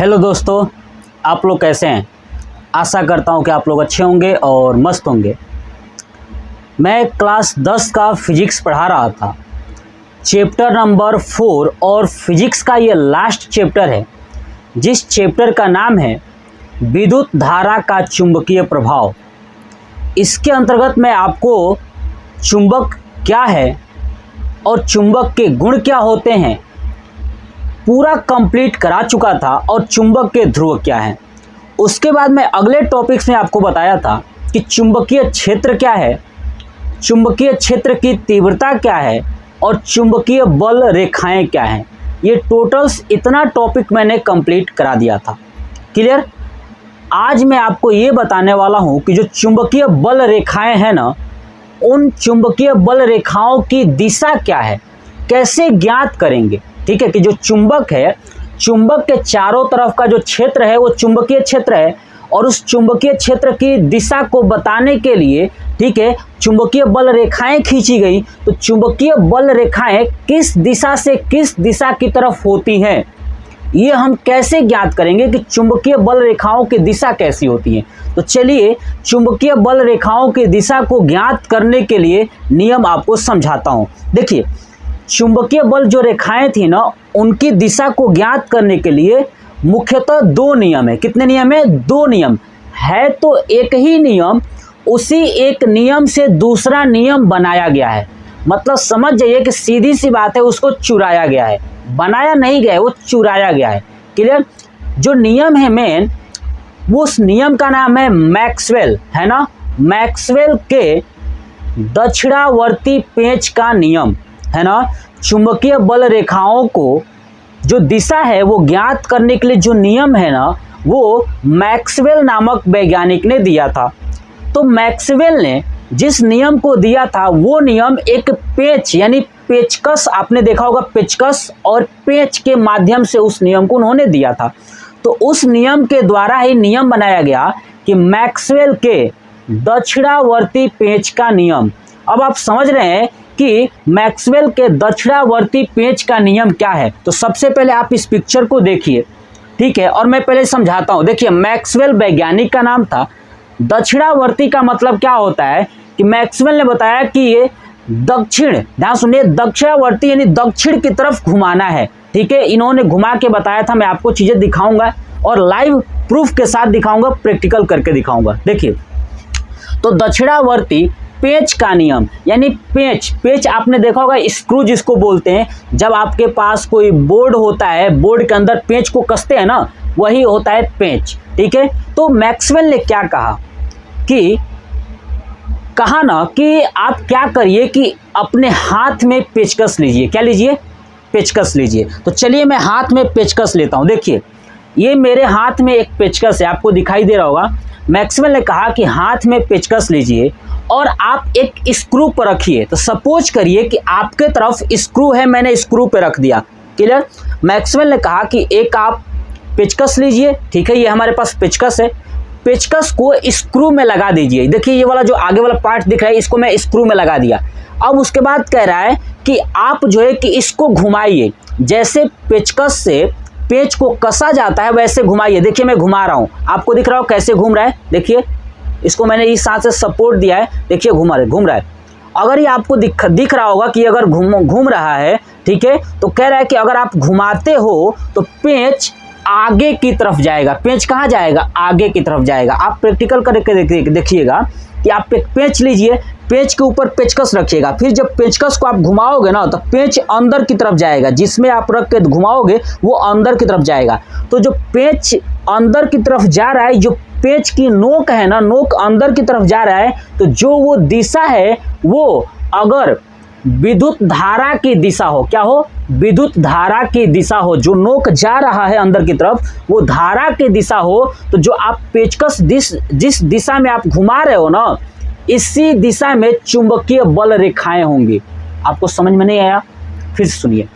Hello दोस्तों, आप लोग कैसे हैं। आशा करता हूं कि आप लोग अच्छे होंगे और मस्त होंगे। मैं क्लास 10 का फिजिक्स पढ़ा रहा था, चैप्टर नंबर 4, और फिजिक्स का ये लास्ट चैप्टर है जिस चैप्टर का नाम है विद्युत धारा का चुंबकीय प्रभाव। इसके अंतर्गत मैं आपको चुंबक क्या है और चुंबक के गुण क्या होते हैं पूरा कंप्लीट करा चुका था, और चुंबक के ध्रुव क्या हैं। उसके बाद मैं अगले टॉपिक्स में आपको बताया था कि चुंबकीय क्षेत्र क्या है, चुंबकीय क्षेत्र की तीव्रता क्या है और चुंबकीय बल रेखाएं क्या हैं। ये टोटल्स इतना टॉपिक मैंने कंप्लीट करा दिया था। क्लियर। आज मैं आपको ये बताने वाला हूँ कि जो चुंबकीय बल रेखाएं हैं ना, उन चुंबकीय बल रेखाओं की दिशा क्या है, कैसे ज्ञात करेंगे। ठीक है, कि जो चुंबक है, चुंबक के चारों तरफ का जो क्षेत्र है वो चुंबकीय क्षेत्र है, और उस चुंबकीय क्षेत्र की दिशा को बताने के लिए, ठीक है, चुंबकीय बल रेखाएं खींची गई। तो चुंबकीय बल रेखाएं किस दिशा से किस दिशा की तरफ होती हैं, ये हम कैसे ज्ञात करेंगे कि चुंबकीय बल रेखाओं की दिशा कैसी होती है। तो चलिए चुंबकीय बल रेखाओं की दिशा को ज्ञात करने के लिए नियम आपको समझाता हूँ। देखिए, चुंबकीय बल जो रेखाएं थी ना, उनकी दिशा को ज्ञात करने के लिए मुख्यतः दो नियम है। कितने नियम है? दो नियम है। तो एक ही नियम, उसी एक नियम से दूसरा नियम बनाया गया है। मतलब समझ जाइए कि सीधी सी बात है, उसको चुराया गया है, बनाया नहीं गया है, वो चुराया गया है। क्लियर। जो नियम है मेन, वो उस नियम का नाम है मैक्सवेल, है ना। मैक्सवेल के दक्षिणावर्ती पेंच का नियम, है ना। चुंबकीय बल रेखाओं को जो दिशा है वो ज्ञात करने के लिए जो नियम है ना, वो मैक्सवेल नामक वैज्ञानिक ने दिया था। तो मैक्सवेल ने जिस नियम को दिया था, वो नियम एक पेंच यानी पेचकस, आपने देखा होगा पेचकस और पेंच के माध्यम से उस नियम को उन्होंने दिया था। तो उस नियम के द्वारा ही नियम बनाया गया कि मैक्सवेल के दक्षिणावर्ती पेंच का नियम। अब आप समझ रहे हैं कि मैक्सवेल के दक्षिणावर्ती पेंच का नियम क्या है। तो सबसे पहले आप इस पिक्चर को देखिए, ठीक है, और मैं पहले समझाता हूं। देखिए, मैक्सवेल वैज्ञानिक का नाम था। दक्षिणावर्ती का मतलब क्या होता है कि मैक्सवेल ने बताया कि ये दक्षिण, ध्यान सुनिए, दक्षिणावर्ती यानी दक्षिण की तरफ घुमाना है। ठीक है, इन्होंने घुमा के बताया था। मैं आपको चीजें दिखाऊंगा और लाइव प्रूफ के साथ दिखाऊंगा, प्रैक्टिकल करके दिखाऊंगा। देखिए, तो दक्षिणावर्ती पेंच का नियम यानी पेंच आपने देखा होगा, स्क्रू जिसको बोलते हैं। जब आपके पास कोई बोर्ड होता है, बोर्ड के अंदर पेंच को कसते हैं ना, वही होता है पेंच। ठीक है। तो मैक्सवेल ने क्या कहा ना कि आप क्या करिए कि अपने हाथ में पेचकस लीजिए। क्या लीजिए? पेचकस लीजिए। तो चलिए मैं हाथ में पेचकस लेता हूं। देखिए, ये मेरे हाथ में एक पेचकस है, आपको दिखाई दे रहा होगा। मैक्सवेल ने कहा कि हाथ में पेचकस लीजिए और आप एक स्क्रू पर रखिए। तो सपोज करिए कि आपके तरफ स्क्रू है, मैंने स्क्रू पे रख दिया। क्लियर। मैक्सवेल ने कहा कि एक आप पेचकस लीजिए, ठीक है, ये हमारे पास पेचकस है, पेचकस को स्क्रू में लगा दीजिए। देखिए, ये वाला जो आगे वाला पार्ट दिख रहा है, इसको मैं स्क्रू में लगा दिया। अब उसके बाद कह रहा है कि आप जो है कि इसको घुमाइए, जैसे पेचकस से पेंच को कसा जाता है वैसे घुमाइए। देखिए, मैं घुमा रहा हूं, आपको दिख रहा हो कैसे घूम रहा है। देखिए, इसको मैंने इस हाथ से सपोर्ट दिया है, देखिए घूम रहा है। अगर ये आपको दिख रहा होगा कि अगर घूम रहा है, ठीक है, तो कह रहा है कि अगर आप घुमाते हो तो पेंच आगे की तरफ जाएगा। पेंच कहाँ जाएगा? आगे की तरफ जाएगा। आप प्रैक्टिकल करके देखिएगा कि आप एक पेंच लीजिए, पेंच के ऊपर पेचकस रखिएगा, फिर जब पेचकस को आप घुमाओगे ना, तो पेंच अंदर की तरफ जाएगा। जिसमें आप रख के घुमाओगे वो अंदर की तरफ जाएगा। तो जो पेंच अंदर की तरफ जा रहा है, जो पेंच की नोक है ना, नोक अंदर की तरफ जा रहा है, तो जो वो दिशा है, वो अगर विद्युत धारा की दिशा हो, क्या हो? विद्युत धारा की दिशा हो, जो नोक जा रहा है अंदर की तरफ, वो धारा की दिशा हो, तो जो आप पेचकस जिस दिशा में आप घुमा रहे हो ना, इसी दिशा में चुंबकीय बल रेखाएं होंगी। आपको समझ में नहीं आया? फिर सुनिए,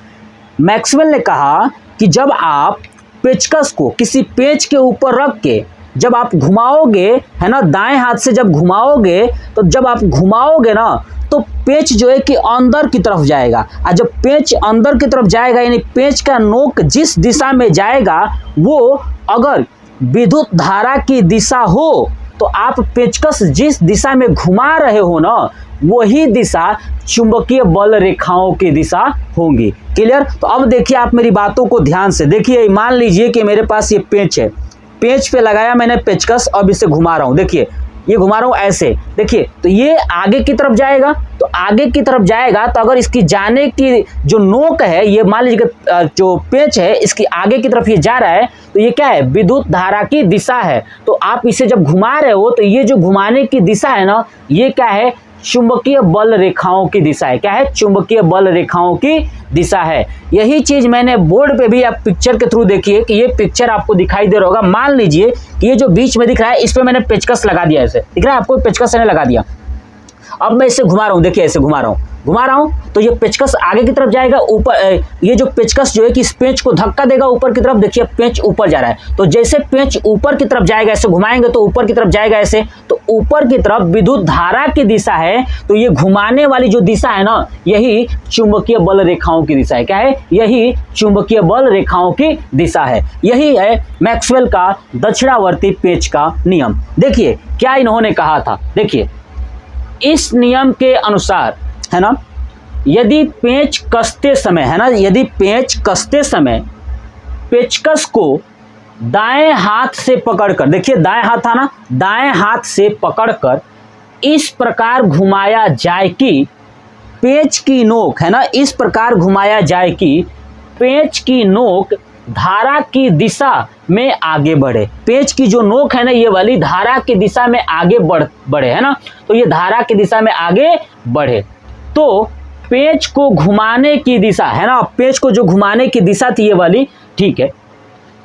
मैक्सवेल ने कहा कि जब आप पेचकस को किसी पेंच के ऊपर रख के जब आप घुमाओगे, है ना, दाएं हाथ से जब घुमाओगे, तो जब आप घुमाओगे ना, तो पेंच जो है कि अंदर की तरफ जाएगा, और जब पेंच अंदर की तरफ जाएगा यानी पेंच का नोक जिस दिशा में जाएगा वो अगर विद्युत धारा की दिशा हो तो आप पेचकस जिस दिशा में घुमा रहे हो ना वही दिशा चुंबकीय बल रेखाओं की दिशा होंगी। क्लियर? तो अब देखिए आप मेरी बातों को ध्यान से देखिए। मान लीजिए कि मेरे पास ये पेंच है, पेंच पे लगाया मैंने पेचकस, अब इसे घुमा रहा हूं। देखिए ये घुमा रहा हूं ऐसे, देखिए तो ये आगे की तरफ जाएगा, तो आगे की तरफ जाएगा तो अगर इसकी जाने की जो नोक है, ये मान लीजिए जो पेंच है इसकी आगे की तरफ ये जा रहा है, तो ये क्या है? विद्युत धारा की दिशा है। तो आप इसे जब घुमा रहे हो तो ये जो घुमाने की दिशा है ना, ये क्या है? चुंबकीय बल रेखाओं की दिशा है। क्या है? चुंबकीय बल रेखाओं की दिशा है। यही चीज मैंने बोर्ड पे भी आप पिक्चर के थ्रू देखिए कि ये पिक्चर आपको दिखाई दे रहा होगा। मान लीजिए कि ये जो बीच में दिख रहा है इस पे मैंने पेचकस लगा दिया, ऐसे दिख रहा है आपको? पेचकस मैंने लगा दिया। अब मैं इसे घुमा रहा हूं, देखिए ऐसे घुमा रहा हूं तो ये पेचकस आगे की तरफ जाएगा, ऊपर ये जो पेचकस जो है कि इस पेंच को धक्का देगा ऊपर की तरफ। देखिए पेंच ऊपर जा रहा है, तो जैसे पेंच ऊपर की तरफ जाएगा ऐसे घुमाएंगे तो ऊपर की तरफ जाएगा ऐसे, तो ऊपर की तरफ विद्युत धारा की दिशा है, तो ये घुमाने वाली जो दिशा है ना यही चुंबकीय बल रेखाओं की दिशा है। क्या है? यही चुंबकीय बल रेखाओं की दिशा है। यही है मैक्सवेल का दक्षिणावर्ती पेंच का नियम। देखिए क्या इन्होंने कहा था, देखिए इस नियम के अनुसार है ना, यदि पेंच कसते समय है ना, यदि पेंच कसते समय पेचकस को दाएं हाथ से पकड़कर, देखिए दाएं हाथ था ना, दाएं हाथ से पकड़कर इस प्रकार घुमाया जाए कि पेंच की नोक है ना, इस प्रकार घुमाया जाए कि पेंच की नोक धारा की दिशा में आगे बढ़े। पेंच की जो नोक है ना ये वाली धारा की दिशा में आगे बढ़े है ना, तो ये धारा की दिशा में आगे बढ़े। तो पेंच को घुमाने की दिशा है ना, पेंच को जो घुमाने की दिशा थी ये वाली, ठीक है,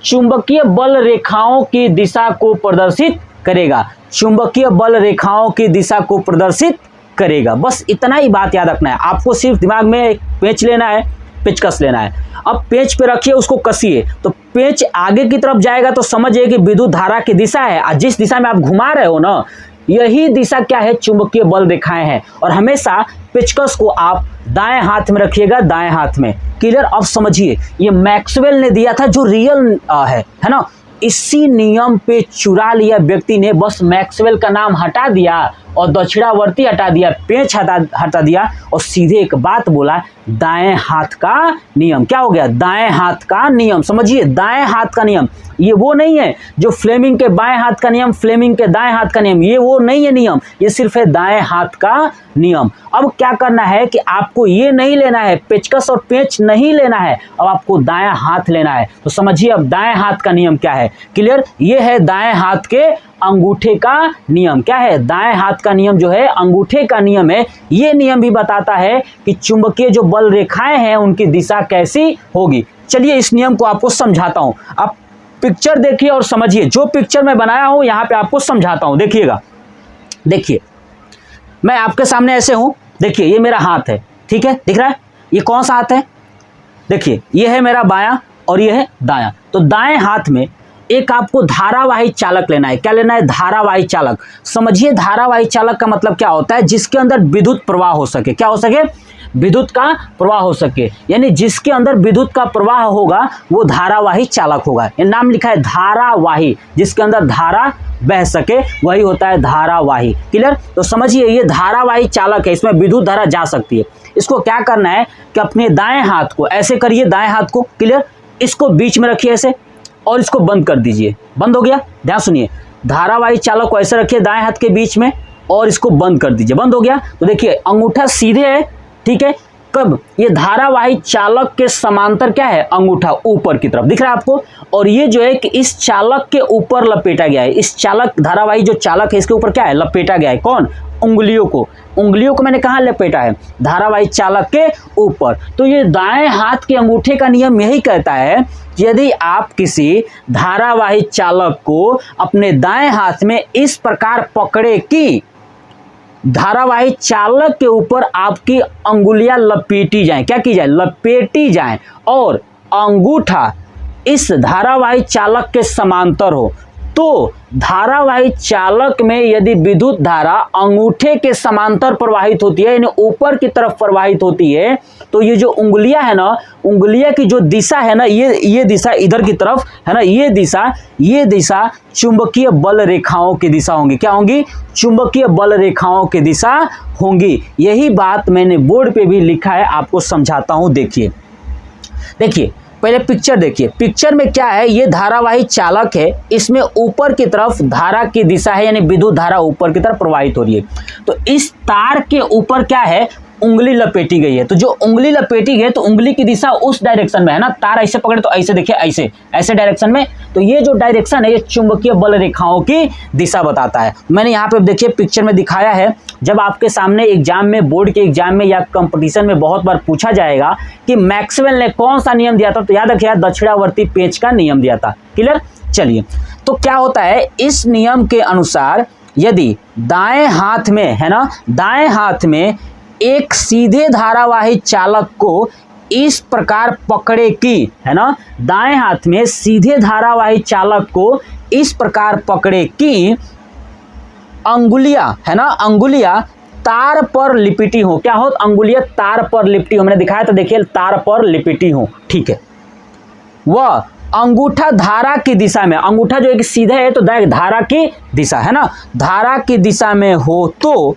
चुंबकीय बल रेखाओं की दिशा को प्रदर्शित करेगा। चुंबकीय बल रेखाओं की दिशा को प्रदर्शित करेगा। बस इतना ही बात याद रखना है आपको। सिर्फ दिमाग में एक पेंच लेना है, पेचकस लेना है। अब पेंच पे रखिए, उसको कसिए, तो पेंच आगे की तरफ जाएगा तो समझिए कि विद्युत धारा की दिशा है, और जिस दिशा में आप घुमा रहे हो ना यही दिशा क्या है? चुंबकीय बल रेखाएं हैं। और हमेशा पेचकस को आप दाएं हाथ में रखिएगा, दाएं हाथ में। क्लियर? अब समझिए ये मैक्सवेल ने दिया था जो रियल है ना, इसी नियम पे चुरा लिया व्यक्ति ने। बस मैक्सवेल का नाम हटा दिया और दक्षिणावर्ती हटा दिया, पेंच हटा दिया और सीधे एक बात बोला, दाएं हाथ का नियम। क्या हो गया? दाएं हाथ का नियम। समझिए दाएं हाथ का नियम ये वो नहीं है जो फ्लेमिंग के बाएं हाथ का नियम, फ्लेमिंग के दाएं हाथ का नियम, ये वो नहीं है नियम, ये सिर्फ है दाएं हाथ का नियम। अब क्या करना है कि आपको ये नहीं लेना है, पेचकस और पेंच नहीं लेना है, अब आपको दाएं हाथ लेना है। तो समझिए अब दाएं हाथ का नियम क्या है। क्लियर? ये है दाएं हाथ के अंगूठे का नियम। क्या है? दाएं हाथ का नियम जो है अंगूठे का नियम है। ये नियम भी बताता है कि चुंबकीय जो बल रेखाएं हैं उनकी दिशा कैसी होगी। चलिए इस नियम को आपको समझाता हूं। आप पिक्चर देखिए और समझिए, जो पिक्चर मैं बनाया हूं यहां पे आपको समझाता हूं। देखिएगा, देखिए मैं आपके सामने ऐसे हूं, देखिए ये मेरा हाथ है, ठीक है, दिख रहा है? ये कौन सा हाथ है? देखिए ये है मेरा बायां और ये है दायां। तो दाएं हाथ में एक आपको धारावाही चालक लेना है। क्या लेना है? धारावाही चालक। समझिए धारावाही चालक का मतलब क्या होता है? जिसके अंदर विद्युत प्रवाह हो सके। क्या हो सके? विद्युत का प्रवाह हो सके, यानी जिसके अंदर विद्युत का प्रवाह होगा वो धारावाही चालक होगा। ये नाम लिखा है धारावाही, जिसके अंदर धारा बह सके वही होता है धारावाही। क्लियर? तो समझिए ये धारावाही चालक है, इसमें विद्युत धारा जा सकती है। इसको क्या करना है कि अपने दाएं हाथ को ऐसे करिए, दाएं हाथ को, क्लियर, इसको बीच में रखिए ऐसे और इसको बंद कर दीजिए। बंद हो गया? ध्यान सुनिए, धारावाही चालक को ऐसे रखिए दाएं हाथ के बीच में और इसको बंद कर दीजिए। बंद हो गया? तो देखिए अंगूठा सीधे है, ठीक है। कब? ये धारावाही चालक के समांतर क्या है? अंगूठा ऊपर की तरफ, दिख रहा है आपको? और ये जो है कि इस चालक के ऊपर लपेटा गया है। इस चालक, धारावाही जो चालक है इसके ऊपर क्या है? लपेटा गया है। कौन? उंगलियों को। उंगलियों को मैंने कहाँ लपेटा है? धारावाही चालक के ऊपर। तो ये दाएं हाथ के अंगूठे का नियम यही कहता है कि यदि आप किसी धारावाही चालक को अपने दाएं हाथ में इस प्रकार पकड़े कि धारावाही चालक के ऊपर आपकी अंगुलियां लपेटी जाएं, क्या की जाए? लपेटी जाएं, और अंगूठा इस धारावाही चालक के समांतर हो, तो धारावाही चालक में यदि विद्युत धारा अंगूठे के समांतर प्रवाहित होती है, यानी ऊपर की तरफ प्रवाहित होती है, तो ये जो उंगलियां है ना, उंगलियां की जो दिशा है ना, ये दिशा इधर की तरफ है ना, ये दिशा चुंबकीय बल रेखाओं की दिशा होंगी। क्या होंगी? चुंबकीय बल रेखाओं की दिशा होंगी। यही बात मैंने बोर्ड पे भी लिखा है, आपको समझाता हूं। देखिए पहले पिक्चर देखिए। पिक्चर में क्या है, ये धारावाही चालक है, इसमें ऊपर की तरफ धारा की दिशा है, यानी विद्युत धारा ऊपर की तरफ प्रवाहित हो रही है। तो इस तार के ऊपर क्या है, उंगली लपेटी गई है। तो जो उंगली लपेटी गई है, तो उंगली की दिशा उस डायरेक्शन में है ना। तार ऐसे पकड़े तो ऐसे देखिए, ऐसे डायरेक्शन में। तो ये जो डायरेक्शन है, ये चुंबकीय बल रेखाओं की दिशा बताता है। मैंने यहाँ पे देखिए पिक्चर में दिखाया है। जब आपके सामने एग्जाम में, बोर्ड के एग्जाम में या कंपटीशन में बहुत बार पूछा जाएगा कि मैक्सवेल ने कौन सा नियम दिया था, तो याद रखिए दक्षिणावर्ती पेंच का नियम दिया था। क्लियर? चलिए, तो क्या होता है, इस नियम के अनुसार यदि दाएं हाथ में है ना, दाएं हाथ में एक सीधे धारावाही चालक को इस प्रकार पकड़े की, है ना, दाएं हाथ में सीधे धारावाही चालक को इस प्रकार पकड़े की अंगुलियां, है ना, अंगुलियां तार पर लिपटी हो। क्या हो? अंगुलियां तार पर लिपटी हो। मैंने दिखाया था, देखिए तार पर लिपटी हो। ठीक है, वह अंगूठा धारा की दिशा में, अंगूठा जो एक सीधा है तो धारा की दिशा है ना, धारा की दिशा में हो, तो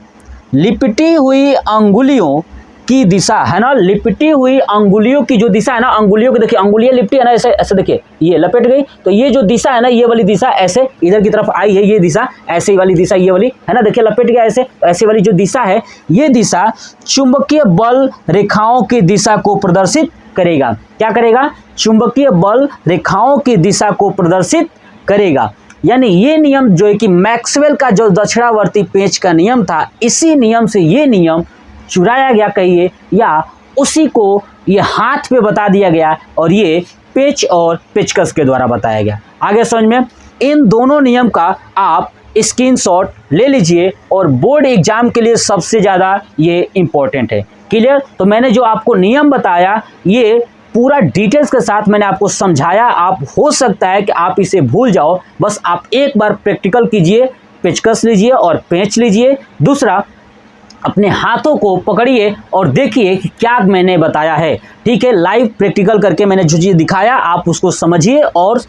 लिपटी हुई अंगुलियों की दिशा, है ना, लिपटी हुई अंगुलियों की जो दिशा है ना, अंगुलियों की देखिए, अंगुलियां लिपटी है ना, ऐसे देखिए, ये लपेट गई, तो ये जो दिशा है ना, ये वाली दिशा ऐसे इधर की तरफ आई है, ये दिशा ऐसे वाली दिशा, ये वाली है ना, देखिए लपेट गया ऐसे, ऐसे वाली जो दिशा है, ये दिशा चुंबकीय बल रेखाओं की दिशा को प्रदर्शित करेगा। क्या करेगा? चुंबकीय बल रेखाओं की दिशा को प्रदर्शित करेगा। यानी ये नियम जो है कि मैक्सवेल का जो दक्षिणावर्ती पेंच का नियम था, इसी नियम से ये नियम चुराया गया कहिए, या उसी को ये हाथ पे बता दिया गया और ये पेंच और पेचकस के द्वारा बताया गया। आगे समझ में, इन दोनों नियम का आप स्क्रीनशॉट ले लीजिए और बोर्ड एग्जाम के लिए सबसे ज़्यादा ये इम्पोर्टेंट है। क्लियर? तो मैंने जो आपको नियम बताया, ये पूरा डिटेल्स के साथ मैंने आपको समझाया। आप हो सकता है कि आप इसे भूल जाओ, बस आप एक बार प्रैक्टिकल कीजिए, पेचकस लीजिए और पेंच लीजिए। दूसरा, अपने हाथों को पकड़िए और देखिए कि क्या मैंने बताया है। ठीक है, लाइव प्रैक्टिकल करके मैंने जो चीज़ दिखाया, आप उसको समझिए और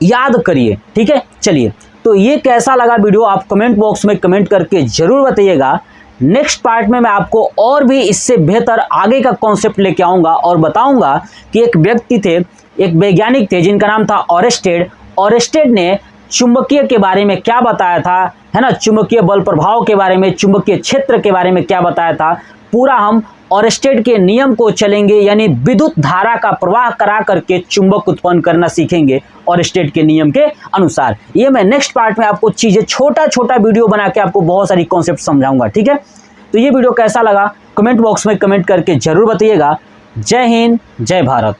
याद करिए। ठीक है, चलिए, तो ये कैसा लगा वीडियो, आप कमेंट बॉक्स में कमेंट करके ज़रूर बताइएगा। नेक्स्ट पार्ट में मैं आपको और भी इससे बेहतर आगे का कॉन्सेप्ट लेके आऊँगा और बताऊँगा कि एक व्यक्ति थे, एक वैज्ञानिक थे जिनका नाम था ऑरेस्टेड। ऑरेस्टेड ने चुंबकीय के बारे में क्या बताया था, है ना, चुंबकीय बल प्रभाव के बारे में, चुंबकीय क्षेत्र के बारे में क्या बताया था, पूरा हम ऑरेस्टेड के नियम को चलेंगे, यानी विद्युत धारा का प्रवाह करा करके चुंबक उत्पन्न करना सीखेंगे ऑरेस्टेड के नियम के अनुसार। ये मैं नेक्स्ट पार्ट में आपको चीज़ें छोटा छोटा वीडियो बना के आपको बहुत सारी कॉन्सेप्ट समझाऊंगा। ठीक है, तो ये वीडियो कैसा लगा कमेंट बॉक्स में कमेंट करके जरूर बताइएगा। जय हिंद, जय भारत।